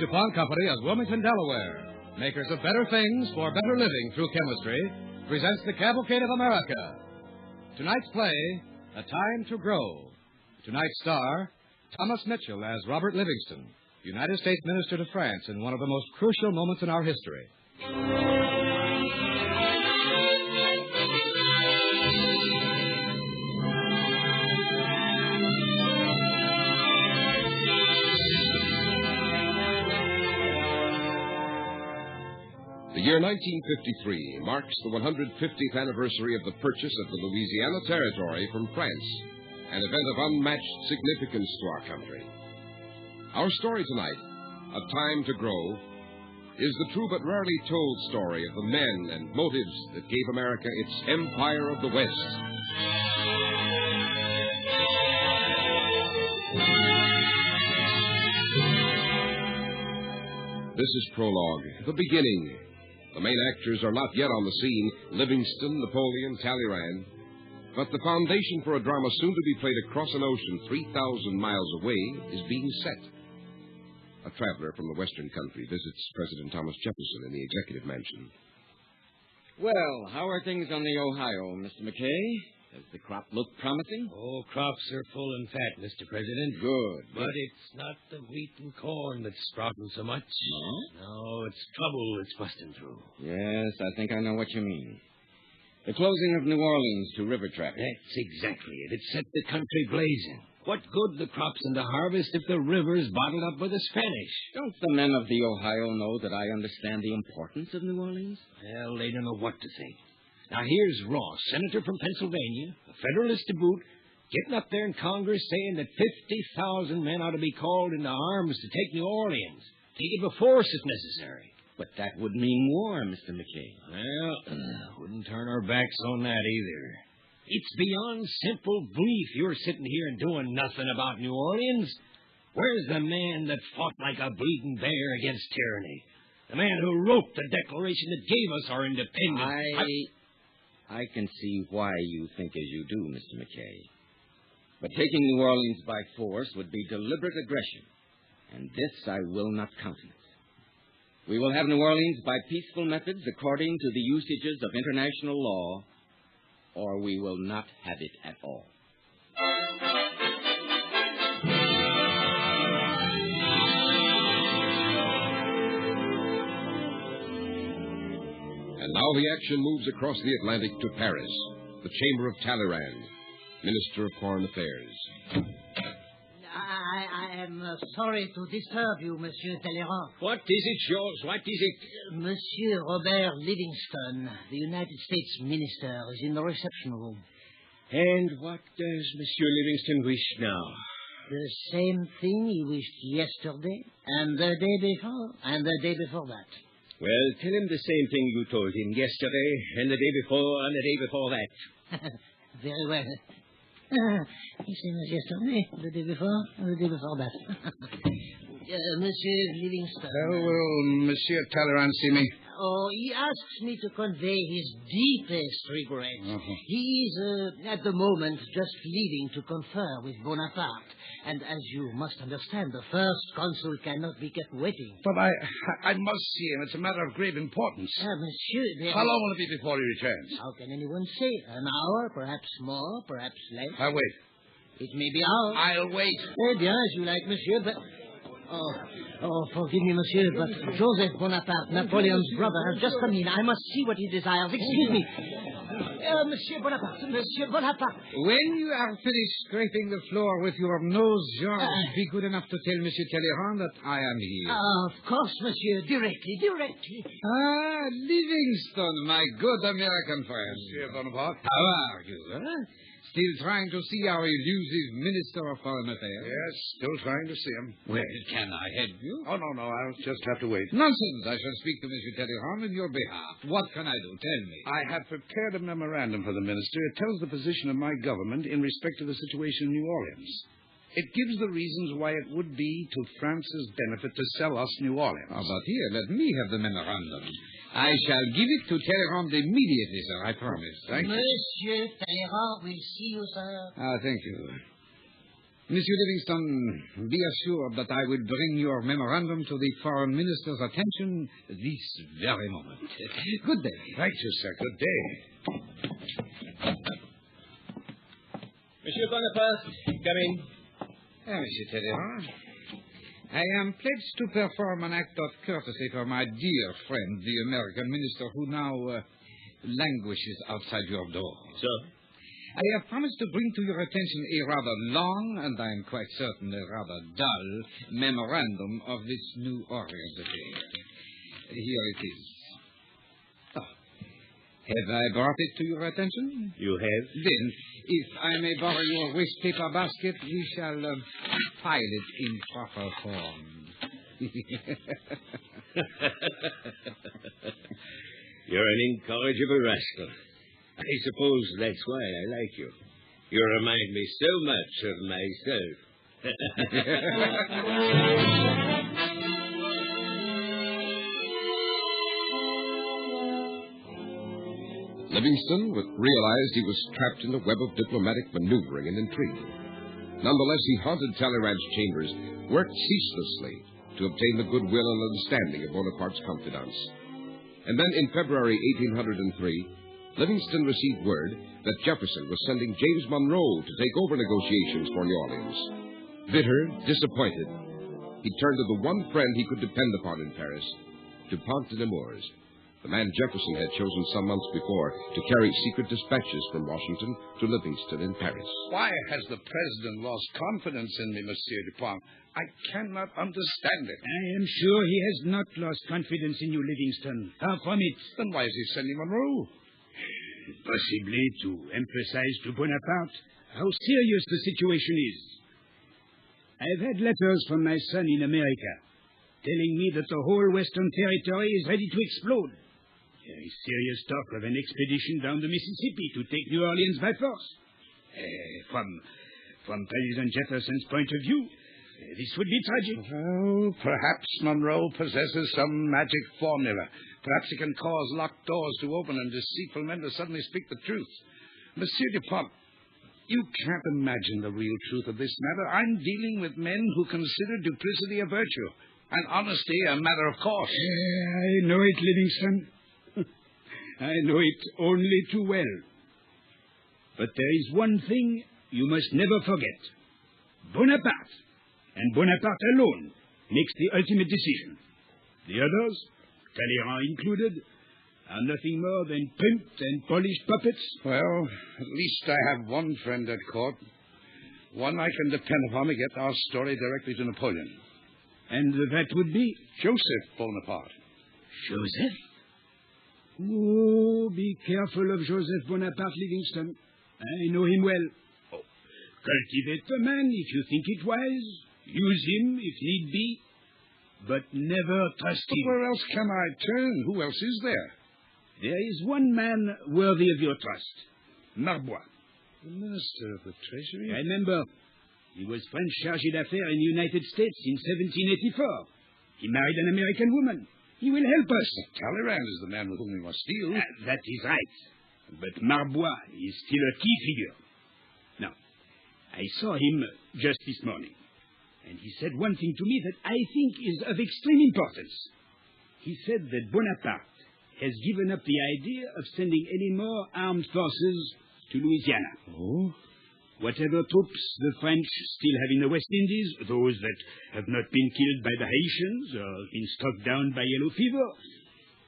DuPont Company of Wilmington, Delaware, makers of better things for better living through chemistry, presents the Cavalcade of America. Tonight's play, A Time to Grow. Tonight's star, Thomas Mitchell as Robert Livingston, United States Minister to France in one of the most crucial moments in our history. The year 1953 marks the 150th anniversary of the purchase of the Louisiana Territory from France, an event of unmatched significance to our country. Our story tonight, A Time to Grow, is the true but rarely told story of the men and motives that gave America its Empire of the West. This is prologue, the beginning. The main actors are not yet on the scene, Livingston, Napoleon, Talleyrand. But the foundation for a drama soon to be played across an ocean 3,000 miles away is being set. A traveler from the Western country visits President Thomas Jefferson in the Executive Mansion. Well, how are things on the Ohio, Mr. McKay? Does the crop look promising? Oh, crops are full and fat, Mr. President. Good. But it's not the wheat and corn that's sprouting so much. No? No, it's trouble that's busting through. Yes, I think I know what you mean. The closing of New Orleans to river traffic. That's exactly it. It set the country blazing. What good the crops and the harvest if the river's bottled up by the Spanish? Don't the men of the Ohio know that I understand the importance of New Orleans? Well, they don't know what to think. Now, here's Ross, senator from Pennsylvania, a Federalist to boot, getting up there in Congress saying that 50,000 men ought to be called into arms to take New Orleans. Take it by force if necessary. But that would mean war, Mr. McKay. Well, wouldn't turn our backs on that either. It's beyond simple belief you're sitting here and doing nothing about New Orleans. Where's the man that fought like a bleeding bear against tyranny? The man who wrote the Declaration that gave us our independence. I can see why you think as you do, Mr. McKay. But taking New Orleans by force would be deliberate aggression, and this I will not countenance. We will have New Orleans by peaceful methods according to the usages of international law, or we will not have it at all. And now the action moves across the Atlantic to Paris, the chamber of Talleyrand, Minister of Foreign Affairs. I am sorry to disturb you, Monsieur Talleyrand. What is it, George? What is it? Monsieur Robert Livingston, the United States Minister, is in the reception room. And what does Monsieur Livingston wish now? The same thing he wished yesterday, and the day before, and the day before that. Well, tell him the same thing you told him yesterday, and the day before, and the day before that. Very well. He same as yesterday, the day before, and the day before that. Monsieur Livingston. Oh, will Monsieur Talleyrand see me? Oh, he asks me to convey his deepest regrets. Uh-huh. He's, at the moment, just leaving to confer with Bonaparte. And as you must understand, the first consul cannot be kept waiting. But I must see him. It's a matter of grave importance. Monsieur... How long will it be before he returns? How can anyone say? An hour, perhaps more, perhaps less. I'll wait. It may be hours. I'll wait. Eh bien, as you like, monsieur, but... Oh, forgive me, monsieur, but Joseph Bonaparte, Napoleon's brother, has just come in. I must see what he desires. Excuse me. Monsieur Bonaparte. When you are finished scraping the floor with your nose, George, be good enough to tell Monsieur Talleyrand that I am here. Of course, monsieur. Directly. Ah, Livingston, my good American friend. Monsieur Bonaparte. How are you, huh? Still trying to see our elusive Minister of Foreign Affairs? Yes, still trying to see him. Well, can I help you? Oh, no, I'll just have to wait. Nonsense. I shall speak to Monsieur Talleyrand on your behalf. What can I do? Tell me. I have prepared a memorandum for the minister. It tells the position of my government in respect to the situation in New Orleans. It gives the reasons why it would be to France's benefit to sell us New Orleans. But here, let me have the memorandum. I shall give it to Talleyrand immediately, sir, I promise. Thank you. Monsieur Talleyrand will see you, sir. Thank you. Monsieur Livingston, be assured that I will bring your memorandum to the Foreign Minister's attention this very moment. Good day. Thank you, sir. Good day. Monsieur Bonaparte, come in. Monsieur Talleyrand, I am pledged to perform an act of courtesy for my dear friend, the American minister, who now languishes outside your door. So? I have promised to bring to your attention a rather long, and I am quite certain a rather dull, memorandum of this New Orleans affair. Here it is. Oh. Have I brought it to your attention? You have? Then, if I may borrow your waste paper basket, we shall file it in proper form. You're an incorrigible rascal. I suppose that's why I like you. You remind me so much of myself. Livingston realized he was trapped in the web of diplomatic maneuvering and intrigue. Nonetheless, he haunted Talleyrand's chambers, worked ceaselessly to obtain the goodwill and understanding of Bonaparte's confidants. And then in February 1803, Livingston received word that Jefferson was sending James Monroe to take over negotiations for New Orleans. Bitter, disappointed, he turned to the one friend he could depend upon in Paris, DuPont de Nemours, the man Jefferson had chosen some months before to carry secret dispatches from Washington to Livingston in Paris. Why has the president lost confidence in me, Monsieur Dupont? I cannot understand it. I am sure he has not lost confidence in you, Livingston. Far from it. Then why is he sending Monroe? Possibly to emphasize to Bonaparte how serious the situation is. I've had letters from my son in America telling me that the whole Western Territory is ready to explode. There is serious talk of an expedition down the Mississippi to take New Orleans by force. From President Jefferson's point of view, this would be tragic. Well, perhaps Monroe possesses some magic formula. Perhaps he can cause locked doors to open and deceitful men to suddenly speak the truth. Monsieur Dupont, you can't imagine the real truth of this matter. I'm dealing with men who consider duplicity a virtue and honesty a matter of course. I know it, Livingston. I know it only too well. But there is one thing you must never forget. Bonaparte, and Bonaparte alone, makes the ultimate decision. The others, Talleyrand included, are nothing more than pimped and polished puppets. Well, at least I have one friend at court. One I can depend upon to get our story directly to Napoleon. And that would be? Joseph Bonaparte. Joseph? Oh, be careful of Joseph Bonaparte, Livingston. I know him well. Oh, cultivate the man if you think it wise. Use him if need be. But never trust him. Where else can I turn? Who else is there? There is one man worthy of your trust. Marbois. The Minister of the Treasury? Remember, he was French chargé d'affaires in the United States in 1784. He married an American woman. He will help us. But Talleyrand is the man with whom we must deal. That is right. But Marbois is still a key figure. Now, I saw him just this morning, and he said one thing to me that I think is of extreme importance. He said that Bonaparte has given up the idea of sending any more armed forces to Louisiana. Oh? Whatever troops the French still have in the West Indies, those that have not been killed by the Haitians or been struck down by yellow fever,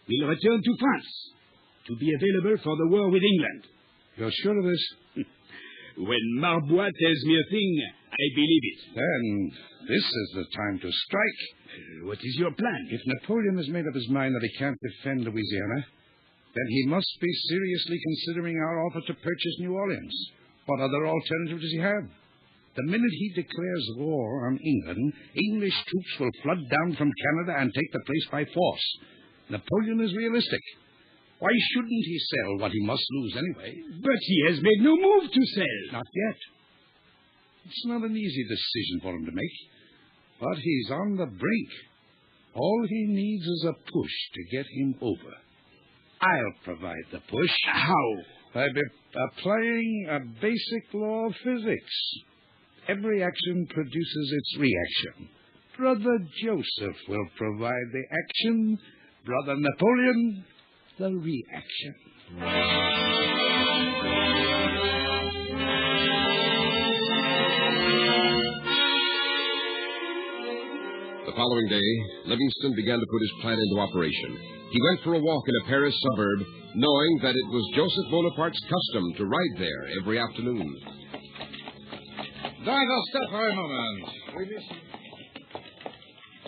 will return to France to be available for the war with England. You're sure of this? When Marbois tells me a thing, I believe it. Then this is the time to strike. What is your plan? If Napoleon has made up his mind that he can't defend Louisiana, then he must be seriously considering our offer to purchase New Orleans. What other alternative does he have? The minute he declares war on England, English troops will flood down from Canada and take the place by force. Napoleon is realistic. Why shouldn't he sell what he must lose anyway? But he has made no move to sell. Not yet. It's not an easy decision for him to make. But he's on the brink. All he needs is a push to get him over. I'll provide the push. How? By applying a basic law of physics. every action produces its reaction. Brother Joseph will provide the action, Brother Napoleon, the reaction. The following day, Livingston began to put his plan into operation. He went for a walk in a Paris suburb, knowing that it was Joseph Bonaparte's custom to ride there every afternoon. Driver, stop for a moment.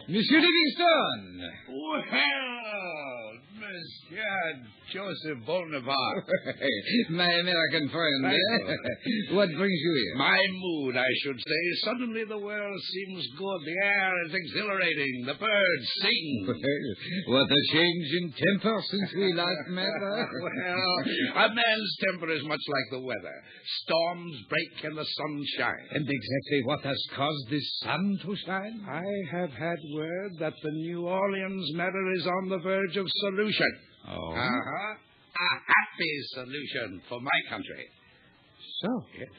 Monsieur Livingston! Well, Monsieur Joseph Bonaparte. My American friend. What brings you here? My mood, I should say. Suddenly the world seems good. The air is exhilarating. The birds sing. What a change in temper since we last met. Well, a man's temper is much like the weather. Storms break and the sun shines. And exactly what has caused this sun to shine? I have had word that the New Orleans matter is on the verge of solution. Oh? Uh-huh. A happy solution for my country. So? Yes.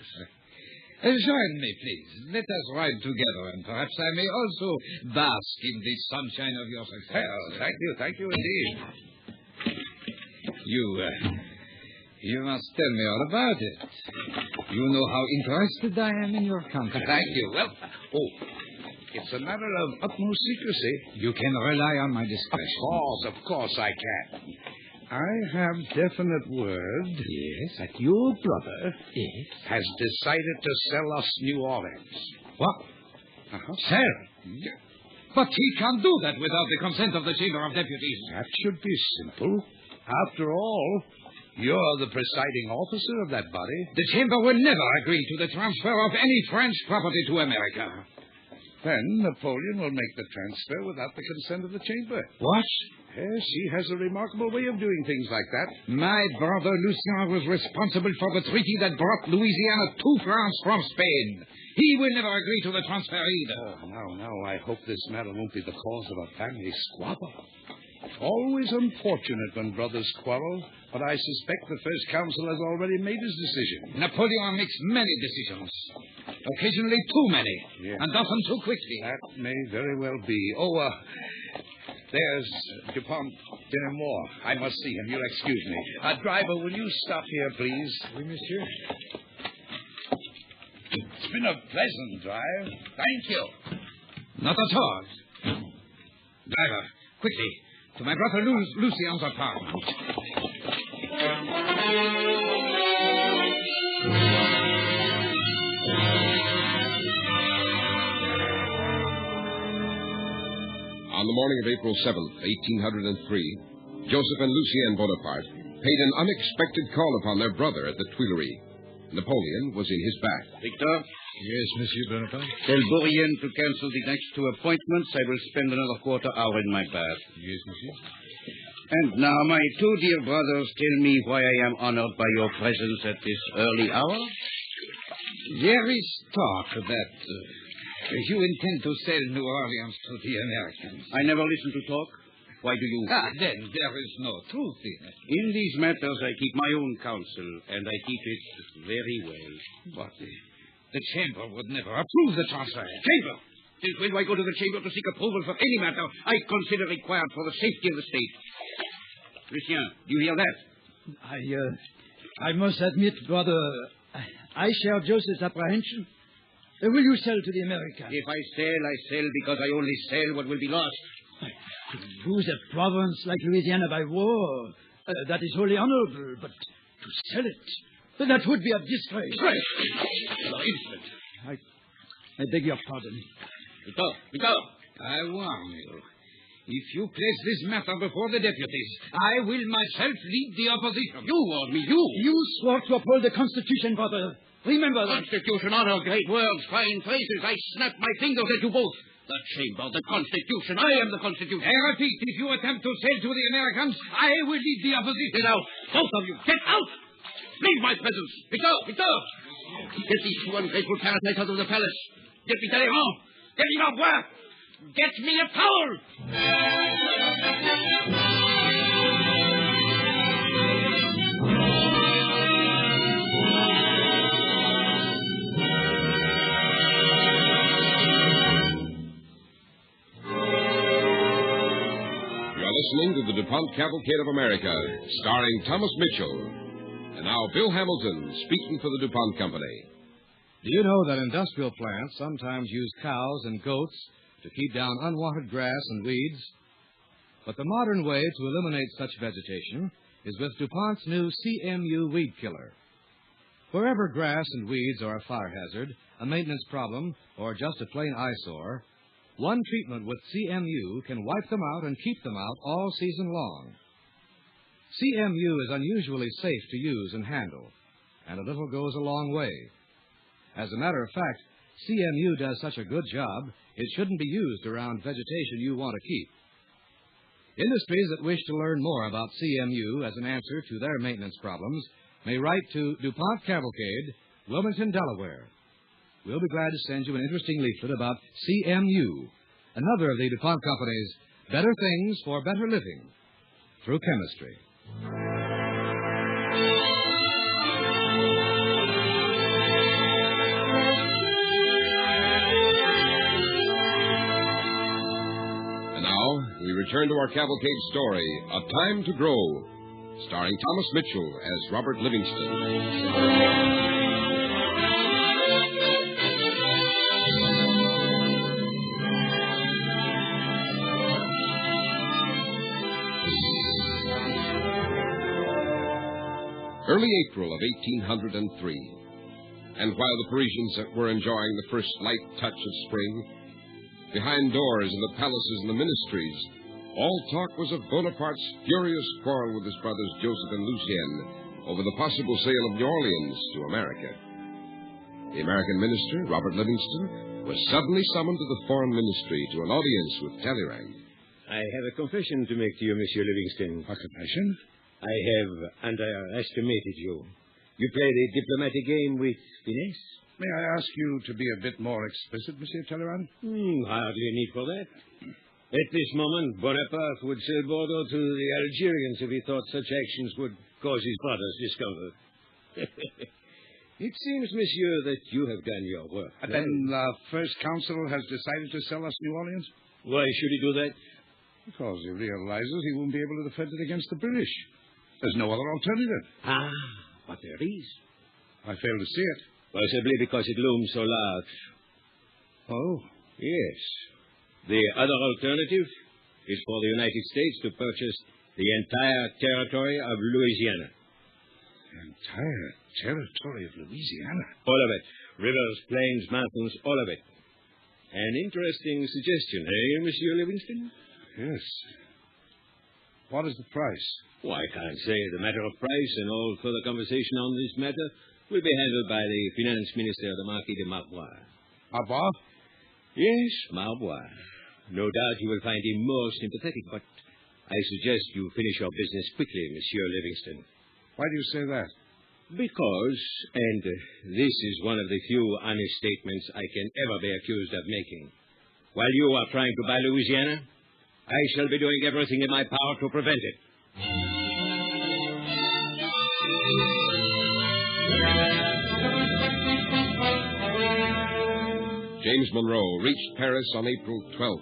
Join me, please. Let us ride together, and perhaps I may also bask in the sunshine of your success. Well, thank you indeed. You must tell me all about it. You know how interested I am in your country. Thank you. Well, it's a matter of utmost secrecy. You can rely on my discretion. Of course I can. I have definite word that your brother has decided to sell us New Orleans. What? Sell? Yeah. But he can't do that without the consent of the Chamber of Deputies. That should be simple. After all, you're the presiding officer of that body. The Chamber will never agree to the transfer of any French property to America. Then Napoleon will make the transfer without the consent of the Chamber. What? Yes, he has a remarkable way of doing things like that. My brother Lucien was responsible for the treaty that brought Louisiana to France from Spain. He will never agree to the transfer either. Oh, no. I hope this matter won't be the cause of a family squabble. It's always unfortunate when brothers quarrel, but I suspect the First Council has already made his decision. Napoleon makes many decisions. Occasionally too many. Yeah. And often too quickly. That may very well be. There's DuPont Denimore. I must see him. You'll excuse me. Driver, will you stop here, please? Oui, monsieur. It's been a pleasant drive. Thank you. Not at all. Driver, quickly, to my brother Lucien's apartment. On the morning of April 7th, 1803, Joseph and Lucien Bonaparte paid an unexpected call upon their brother at the Tuileries. Napoleon was in his bath. Victor? Yes, Monsieur Bonaparte? Tell Bourrienne to cancel the next two appointments. I will spend another quarter hour in my bath. Yes, Monsieur. And now, my two dear brothers, tell me why I am honored by your presence at this early hour. There is talk that you intend to sell New Orleans to the Americans. I never listen to talk. Why do you... Then there is no truth in it. In these matters, I keep my own counsel, and I keep it very well. But the Chamber would never approve the transfer. Chamber! Since when do I go to the Chamber to seek approval for any matter I consider required for the safety of the state? Lucien, do you hear that? I must admit, brother, I share Joseph's apprehension. Will you sell to the Americans? If I sell because I only sell what will be lost. To lose a province like Louisiana by war, that is wholly honorable, but to sell it, that would be a disgrace. Disgrace? You're insolent. I beg your pardon. Victor! I warn you. If you place this matter before the deputies, I will myself lead the opposition. You warn me, you! You swore to uphold the Constitution, brother. Remember that. Constitution, honor, great words, fine phrases. I snap my fingers at you both. The Chamber, the Constitution. I am the Constitution. I repeat, if you attempt to sell to the Americans, I will lead the opposition. Get out. Both of you. Get out. Leave my presence. Victor! Get these two ungrateful parasites out of the palace. Get me Talleyrand. Get me Lambois. Get me a towel. listening to the DuPont Cavalcade of America, starring Thomas Mitchell. And now Bill Hamilton, speaking for the DuPont Company. Do you know that industrial plants sometimes use cows and goats to keep down unwanted grass and weeds? But the modern way to eliminate such vegetation is with DuPont's new CMU weed killer. Wherever grass and weeds are a fire hazard, a maintenance problem, or just a plain eyesore, one treatment with CMU can wipe them out and keep them out all season long. CMU is unusually safe to use and handle, and a little goes a long way. As a matter of fact, CMU does such a good job, it shouldn't be used around vegetation you want to keep. Industries that wish to learn more about CMU as an answer to their maintenance problems may write to DuPont Cavalcade, Wilmington, Delaware. We'll be glad to send you an interesting leaflet about CMU, another of the DuPont Company's better things for better living through chemistry. And now, we return to our Cavalcade story, A Time to Grow, starring Thomas Mitchell as Robert Livingston. Early April of 1803, and while the Parisians were enjoying the first light touch of spring, behind doors in the palaces and the ministries, all talk was of Bonaparte's furious quarrel with his brothers Joseph and Lucien over the possible sale of New Orleans to America. The American minister, Robert Livingston, was suddenly summoned to the foreign ministry to an audience with Talleyrand. I have a confession to make to you, Monsieur Livingston. A confession? I have underestimated you. You play the diplomatic game with finesse. May I ask you to be a bit more explicit, Monsieur Talleyrand? Hardly a need for that. At this moment, Bonaparte would sell Bordeaux to the Algerians if he thought such actions would cause his brothers discomfort. It seems, monsieur, that you have done your work. Then the First Council has decided to sell us New Orleans? Why should he do that? Because he realizes he won't be able to defend it against the British. There's no other alternative. But there is. I fail to see it. Possibly because it looms so large. Oh? Yes. The other alternative is for the United States to purchase the entire territory of Louisiana. The entire territory of Louisiana? All of it. Rivers, plains, mountains, all of it. An interesting suggestion, Monsieur Livingston? Yes. What is the price? Well, I can't say. The matter of price and all further conversation on this matter will be handled by the finance minister, the Marquis de Marbois. Marbois? Yes, Marbois. No doubt you will find him more sympathetic, but I suggest you finish your business quickly, Monsieur Livingston. Why do you say that? Because, and this is one of the few honest statements I can ever be accused of making, while you are trying to buy Louisiana, I shall be doing everything in my power to prevent it. James Monroe reached Paris on April 12,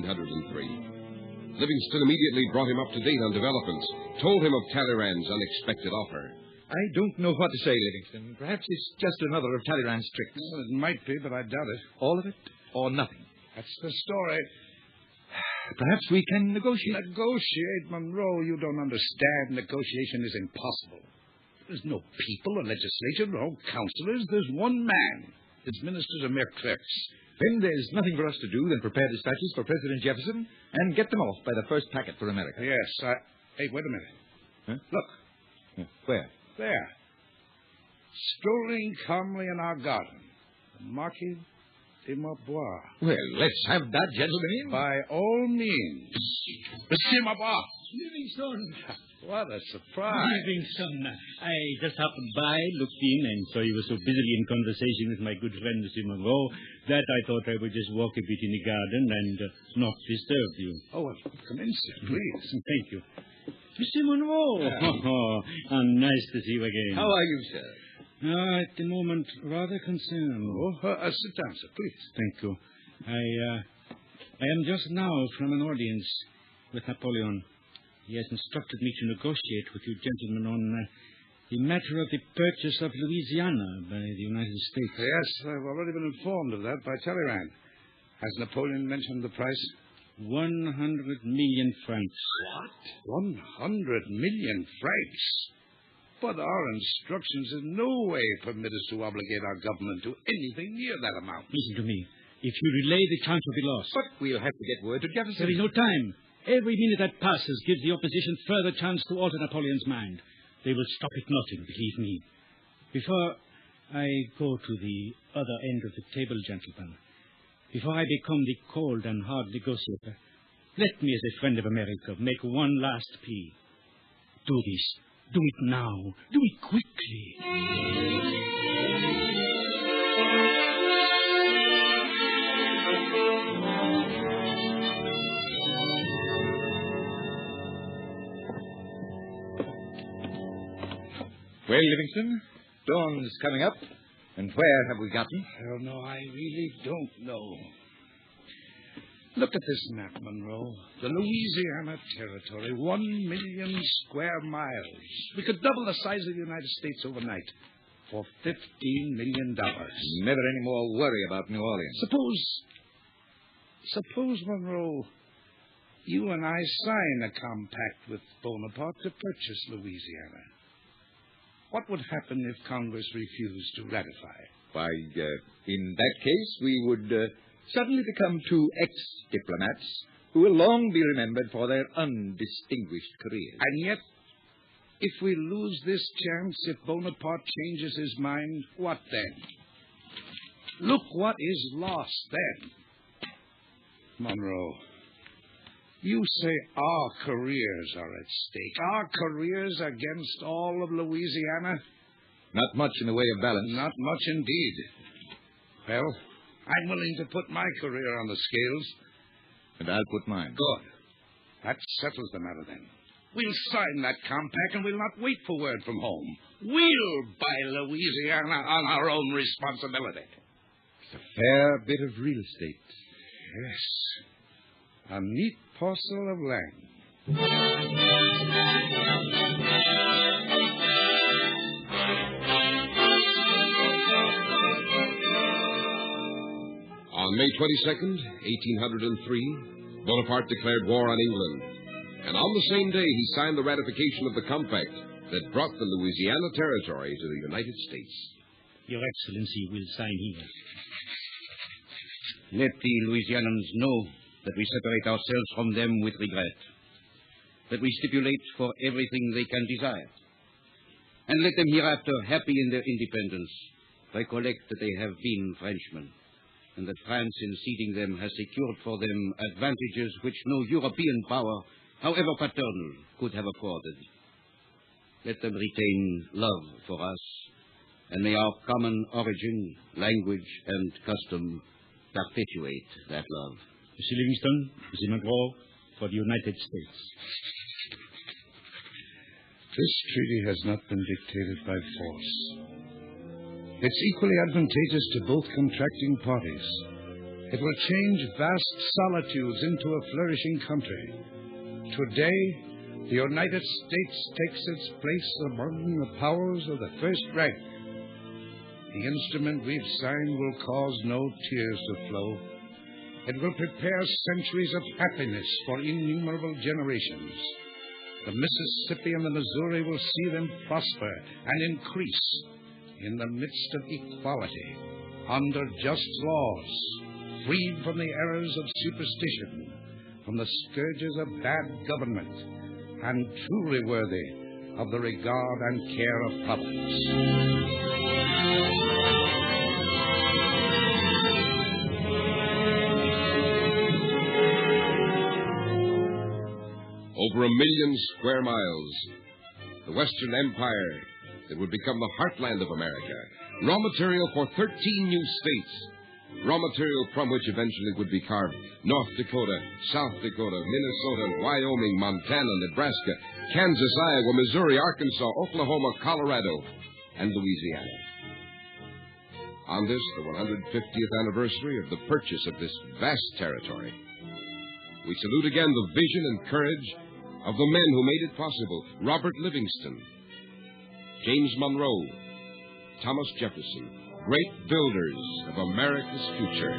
1803. Livingston immediately brought him up to date on developments, told him of Talleyrand's unexpected offer. I don't know what to say, Livingston. Perhaps it's just another of Talleyrand's tricks. Well, it might be, but I doubt it. All of it or nothing. That's the story. Perhaps we can negotiate. Negotiate, Monroe? You don't understand. Negotiation is impossible. There's no people, a legislature, no councilors. There's one man. His ministers are mere clerks. Then there's nothing for us to do than prepare dispatches for President Jefferson and get them off by the first packet for America. Yes, Hey, wait a minute. Huh? Look. Where? There. Strolling calmly in our garden. The Marquis de Marbois. Well, let's have that gentleman in. By all means. Monsieur Marbois. Livingston. What a surprise. Livingston. I just happened by, looked in, and saw you were so busily in conversation with my good friend, Monsieur Monroe, that I thought I would just walk a bit in the garden and not disturb you. Oh, well, come in, sir, please. Thank you. Monsieur Monroe. Oh, nice to see you again. How are you, sir? At the moment, rather concerned. Sit down, sir, please. Thank you. I am just now from an audience with Napoleon. He has instructed me to negotiate with you gentlemen on the matter of the purchase of Louisiana by the United States. Yes, I've already been informed of that by telegram. Has Napoleon mentioned the price? 100 million francs. What? 100 million francs? But our instructions in no way permit us to obligate our government to anything near that amount. Listen to me. If you relay, the chance will be lost. But we'll have to get word to Jefferson. There is no time. Every minute that passes gives the opposition further chance to alter Napoleon's mind. They will stop at nothing, believe me. Before I go to the other end of the table, gentlemen, before I become the cold and hard negotiator, let me, as a friend of America, make one last plea. Do this. Do it now. Do it quickly. Well, Livingston, dawn's coming up. And where have we gotten? Hell no, I really don't know. Look at this map, Monroe. The Louisiana Territory, 1 million square miles. We could double the size of the United States overnight for $15 million. Never any more worry about New Orleans. Suppose, Monroe, you and I sign a compact with Bonaparte to purchase Louisiana. What would happen if Congress refused to ratify? Why, in that case, we would suddenly become two ex-diplomats who will long be remembered for their undistinguished careers. And yet, if we lose this chance, if Bonaparte changes his mind, what then? Look what is lost then. Monroe, you say our careers are at stake. Our careers against all of Louisiana? Not much in the way of balance. Not much indeed. Well, I'm willing to put my career on the scales. And I'll put mine. Good. That settles the matter then. We'll sign that compact and we'll not wait for word from home. We'll buy Louisiana on our own responsibility. It's a fair bit of real estate. Yes. A neat parcel of land. On May 22nd, 1803, Bonaparte declared war on England. And on the same day, he signed the ratification of the compact that brought the Louisiana Territory to the United States. Your Excellency will sign here. Let the Louisianans know that we separate ourselves from them with regret, that we stipulate for everything they can desire, and let them hereafter, happy in their independence, recollect that they have been Frenchmen, and that France, in ceding them, has secured for them advantages which no European power, however paternal, could have afforded. Let them retain love for us, and may our common origin, language, and custom perpetuate that love. Mr. Livingston, Mr. Monroe, for the United States. This treaty has not been dictated by force. It's equally advantageous to both contracting parties. It will change vast solitudes into a flourishing country. Today, the United States takes its place among the powers of the first rank. The instrument we've signed will cause no tears to flow. It will prepare centuries of happiness for innumerable generations. The Mississippi and the Missouri will see them prosper and increase in the midst of equality, under just laws, freed from the errors of superstition, from the scourges of bad government, and truly worthy of the regard and care of Providence. Over 1 million square miles, the Western Empire that would become the heartland of America, raw material for 13 new states, raw material from which eventually would be carved North Dakota, South Dakota, Minnesota, Wyoming, Montana, Nebraska, Kansas, Iowa, Missouri, Arkansas, Oklahoma, Colorado, and Louisiana. On this, the 150th anniversary of the purchase of this vast territory, we salute again the vision and courage of the men who made it possible: Robert Livingston, James Monroe, Thomas Jefferson, great builders of America's future.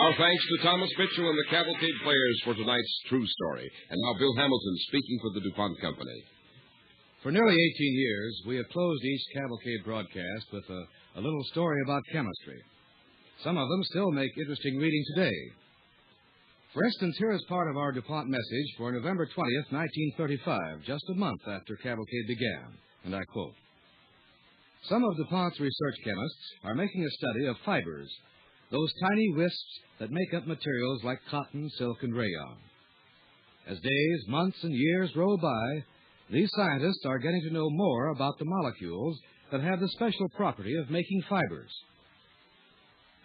Our thanks to Thomas Mitchell and the Cavalcade players for tonight's true story. And now Bill Hamilton speaking for the DuPont Company. For nearly 18 years, we have closed each Cavalcade broadcast with a little story about chemistry. Some of them still make interesting reading today. For instance, here is part of our DuPont message for November 20th, 1935, just a month after Cavalcade began. And I quote, "Some of DuPont's research chemists are making a study of fibers, those tiny wisps that make up materials like cotton, silk, and rayon. As days, months, and years roll by, these scientists are getting to know more about the molecules that have the special property of making fibers."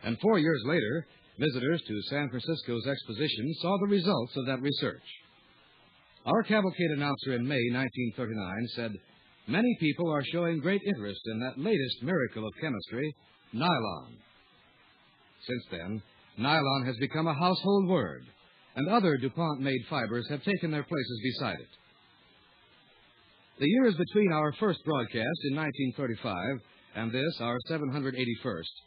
And 4 years later, visitors to San Francisco's exposition saw the results of that research. Our Cavalcade announcer in May 1939 said, "Many people are showing great interest in that latest miracle of chemistry, nylon." Since then, nylon has become a household word, and other DuPont-made fibers have taken their places beside it. The years between our first broadcast in 1935 and this, our 781st,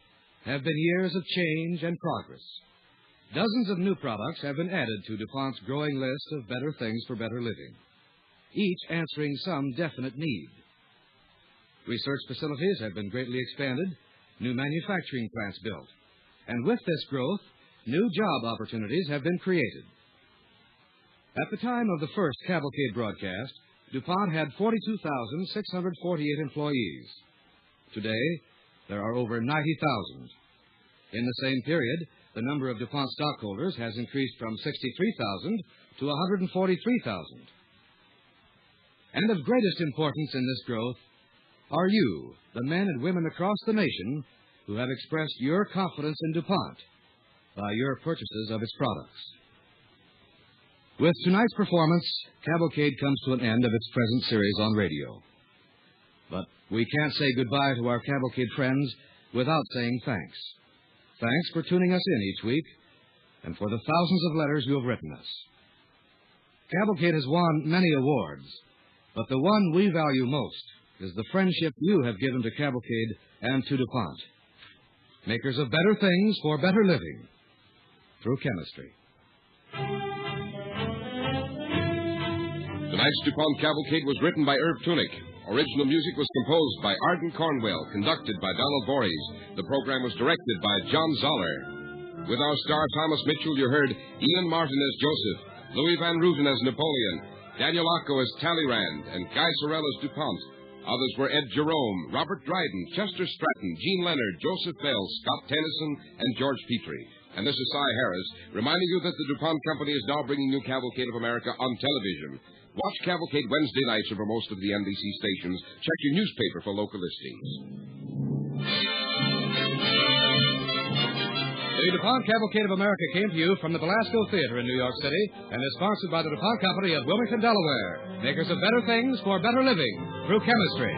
have been years of change and progress. Dozens of new products have been added to DuPont's growing list of better things for better living, each answering some definite need. Research facilities have been greatly expanded, new manufacturing plants built, and with this growth, new job opportunities have been created. At the time of the first Cavalcade broadcast, DuPont had 42,648 employees. Today, there are over 90,000. In the same period, the number of DuPont stockholders has increased from 63,000 to 143,000. And of greatest importance in this growth are you, the men and women across the nation, who have expressed your confidence in DuPont by your purchases of its products. With tonight's performance, Cavalcade comes to an end of its present series on radio. But we can't say goodbye to our Cavalcade friends without saying thanks. Thanks for tuning us in each week and for the thousands of letters you have written us. Cavalcade has won many awards, but the one we value most is the friendship you have given to Cavalcade and to DuPont, makers of better things for better living through chemistry. Tonight's DuPont Cavalcade was written by Irv Tunick. Original music was composed by Arden Cornwell, conducted by Donald Voorhees. The program was directed by John Zoller. With our star Thomas Mitchell, you heard Ian Martin as Joseph, Louis Van Rooten as Napoleon, Daniel Occo as Talleyrand, and Guy Sorel as DuPont. Others were Ed Jerome, Robert Dryden, Chester Stratton, Gene Leonard, Joseph Bell, Scott Tennyson, and George Petrie. And this is Cy Harris, reminding you that the DuPont Company is now bringing you Cavalcade of America on television. Watch Cavalcade Wednesday nights over most of the NBC stations. Check your newspaper for local listings. The DuPont Cavalcade of America came to you from the Belasco Theater in New York City and is sponsored by the DuPont Company of Wilmington, Delaware, makers of better things for better living through chemistry.